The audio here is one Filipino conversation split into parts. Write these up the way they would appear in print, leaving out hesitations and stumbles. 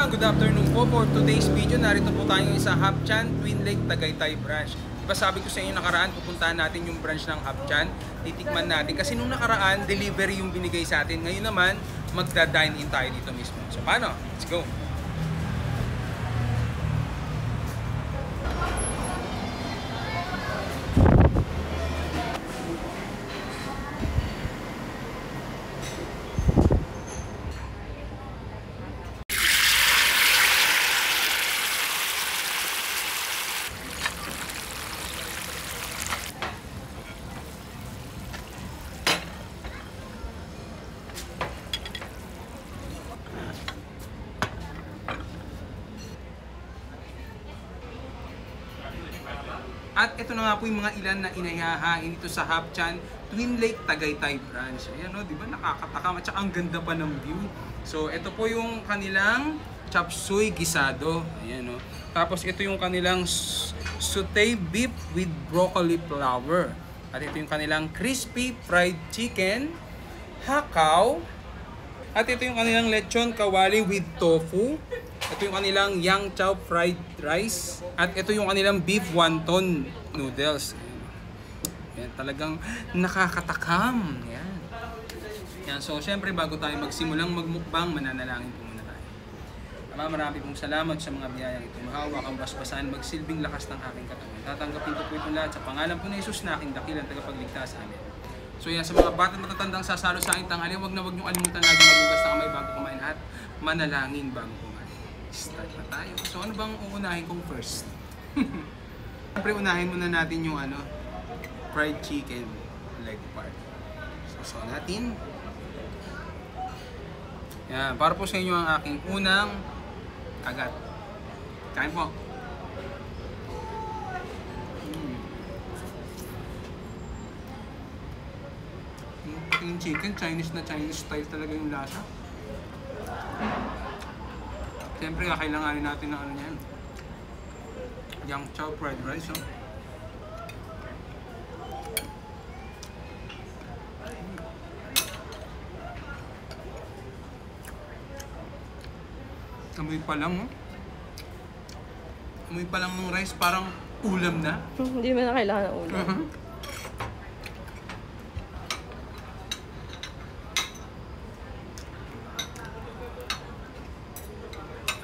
good afternoon po. For today's video, narito po tayo sa Hapchan, Twin Lake, Tagaytay branch. Diba sabi ko sa inyo nakaraan, pupuntahan natin yung branch ng Hapchan. Titikman natin. Kasi nung nakaraan, delivery yung binigay sa atin. Ngayon naman, magda-dine in tayo dito mismo. So paano? Let's go! At ito na nga po yung mga ilan na inahahain dito sa Hapchan, Twin Lake, Tagaytay branch. Ayan o, di ba nakakatakam at saka ang ganda pa ng view. So ito po yung kanilang chop suey gisado. Ayan o. Tapos ito yung kanilang sauté beef with broccoli flour. At ito yung kanilang crispy fried chicken, hakaw. At ito yung kanilang lechon kawali with tofu. Ito yung kanilang yang chow fried rice. At ito yung kanilang beef wonton noodles. Yan, talagang nakakatakam. Yan. Yan. So, syempre, bago tayo magsimulang magmukbang, mananalangin po muna tayo. Ama, marami pong salamat sa mga biyayang ito. Mahawak ang basbasan, magsilbing lakas ng aking katawan. Tatanggapin ko po ito lahat sa pangalan po ni Jesus na aking dakilang tagapagligtas. Amen. So yan, sa mga bata matatandang sasalo sa aking tanghali, wag niyong alimutan lagi magugas na kamay bago kumain at manalangin bago kumain. Start na tayo. So ano bang uunahin kong first? Siyempre unahin muna natin yung fried chicken leg part. So natin. Yan, para po sa inyo ang aking unang kagat. Kain po. Yung chicken, Chinese na Chinese style talaga yung lasa. Siyempre, kailanganin natin ng yan. Yang chow fried rice, oh. Amoy pa lang, oh. Amoy pa lang ng rice, parang ulam na. Hindi mo na kailangan ng ulam.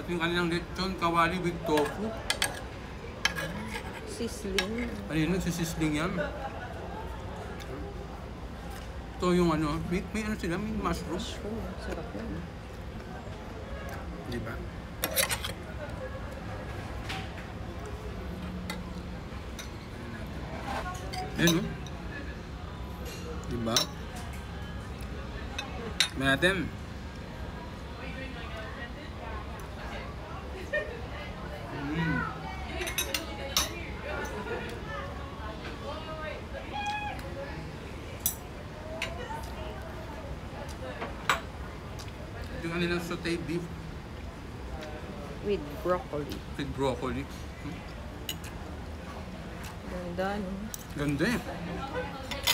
At yung kanilang lechon kawali with tofu. Sizzling. Ayun, nagsisisling yan. Ito yung may ano sila, may mushroom. Mushroom, sarap yan. Diba? Ayun, no? Diba? May natin. Yung kanilang sauté beef with broccoli. with broccoli. Ganda, no? Ganda eh.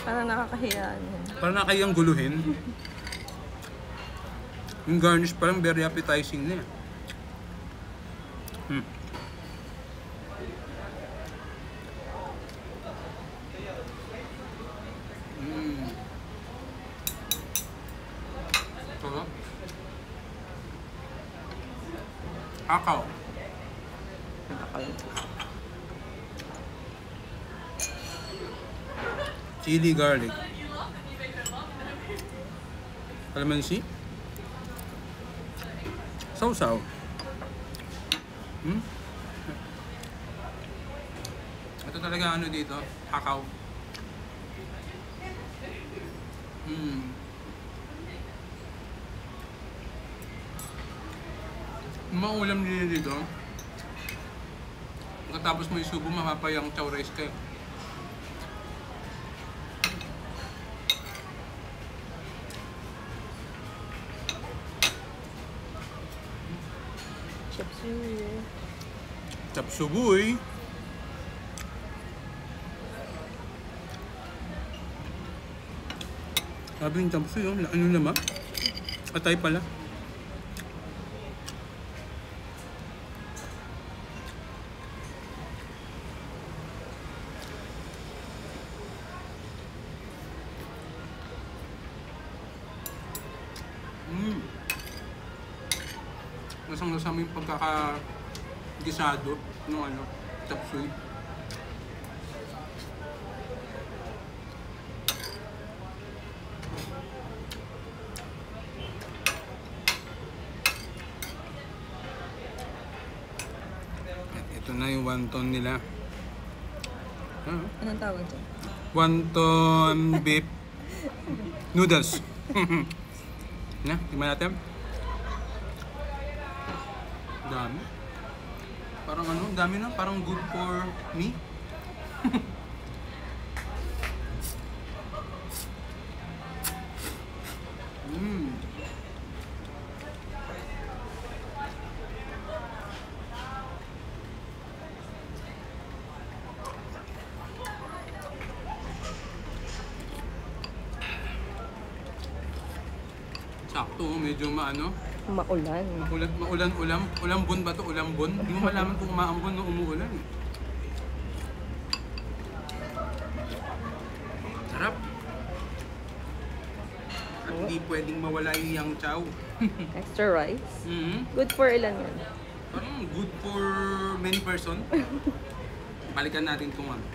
Parang nakakahiya. Parang nakayang guluhin. Yung garnish parang very appetizing na eh. Sarap. Hakaw. Chili garlic. Calamansi. Sausaw. Ito talaga dito, hakaw. Maulam nila dito. Pagkatapos mo isubo, mapapayang chow rice kayo. Chop suey. Chop suey. Sabi yung chamsu yun, ano naman? Atay pala. lasang-lasa mo yung pagkakagisado ng ano, chop suey. Ito na yung wonton nila. Anong tawag dyan? Wonton beef noodles. Na, tingnan natin. Dami. Parang ano, dami na. Parang good for me. Mm. Sakto, medyo maano. Maulan. Ulambon ba to? Ulambon? Hindi mo malaman kung umaambon o umuulan. Sarap. At hindi pwedeng mawala yung yang chow. Extra rice. Mhm. Good for ilan yan? Parang good for many person. Balikan natin itong ano.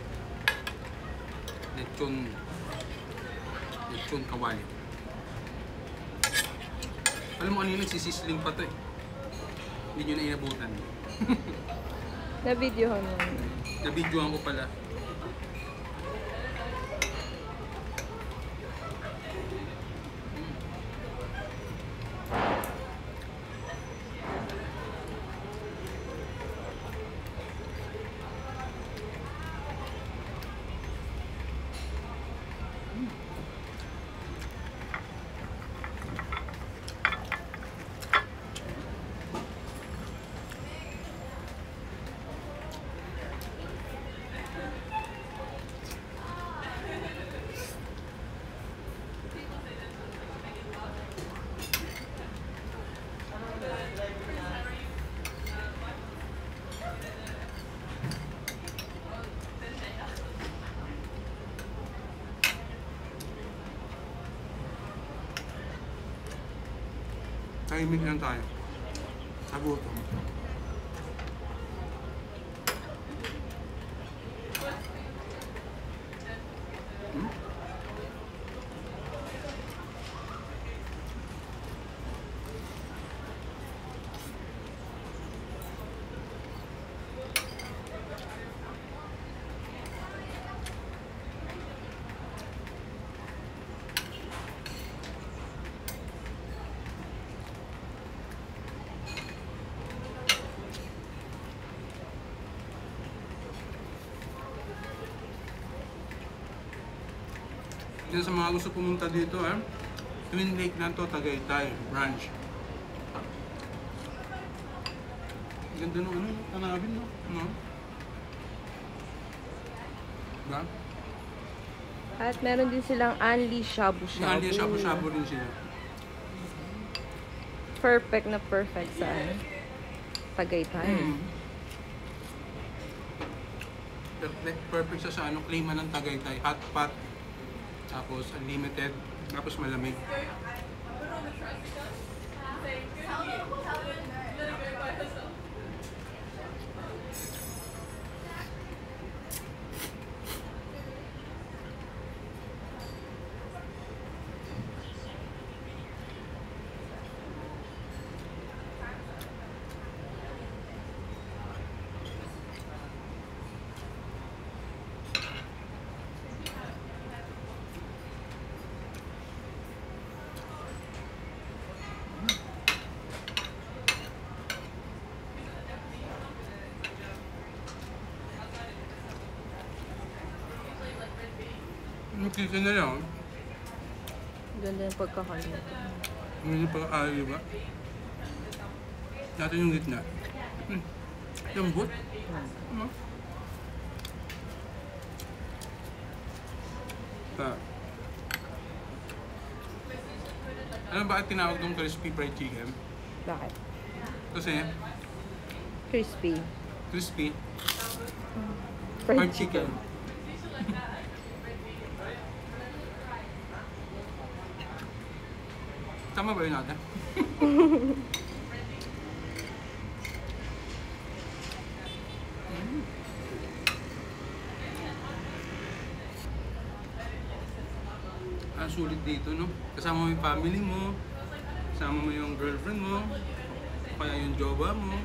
Lechon kawali. Alam mo ano yung nagsisisling pa to eh. Hindi nyo na inabutan. Na-videohan mo. Na-videoan ko pala. Tahimik lang tayo. Sa gutom. Yan sa mga gusto pumunta dito Twin Lake na to, Tagaytay branch. Ganda nung ano, tanawin no? No? Diba? At meron din silang Anli Shabu-Shabu. Nali, shabu-shabu rin sila. Perfect na perfect sa Tagaytay. Perfect siya sa ano, klima ng Tagaytay. Hot pot, tapos unlimited, tapos malamig. Nakita na lang. Ganda yung pagkakaluto. Hindi pa kaya ba? Natin yung gitna. Lambot. Ano? Alam bakit tinawag itong crispy fried chicken? Bakit? Kasi Crispy. crispy Fried fried chicken. Tama ba yun natin? Ang sulit dito, no? Kasama mo yung family mo, kasama mo yung girlfriend mo, o kaya yung jowa mo.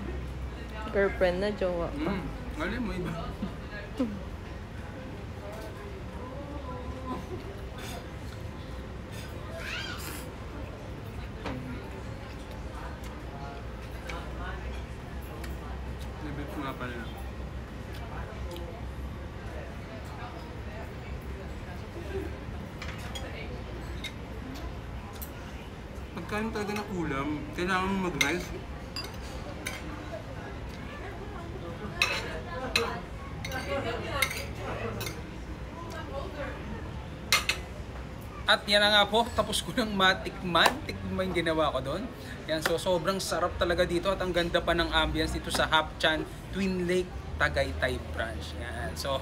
Girlfriend na, jowa pa. Alam mo, iba. Nabit ko nga pala. Pagkain talaga ng ulam, kailangan mo mag-rice. At yan na nga po, tapos ko ng matikman yung ginawa ko doon. Yan, so sobrang sarap talaga dito at ang ganda pa ng ambience dito sa Hapchan Twin Lake Tagaytay Branch. Yan. So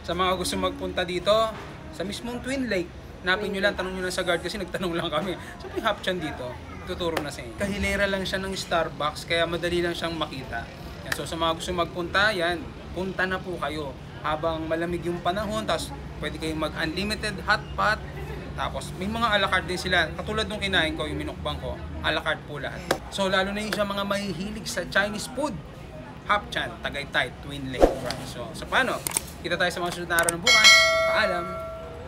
sa mga gusto magpunta dito, sa mismong Twin Lake, hanapin nyo lang, tanong nyo lang sa guard kasi nagtanong lang kami. So may Hapchan dito, tuturo na sa inyo. Kahilera lang siya ng Starbucks, kaya madali lang siyang makita. Yan. So sa mga gusto magpunta, yan, punta na po kayo. Habang malamig yung panahon, tapos pwede kayong mag-unlimited hot pot. Tapos may mga a la carte din sila. Katulad nung kinain ko, yung minukbang ko, a la carte po lahat. So lalo na yung sa mga mahihilig sa Chinese food, Hapchan, Tagaytay, Twin Lake Branch. So paano? Kita tayo sa mga susunod na araw ng bukas. Paalam!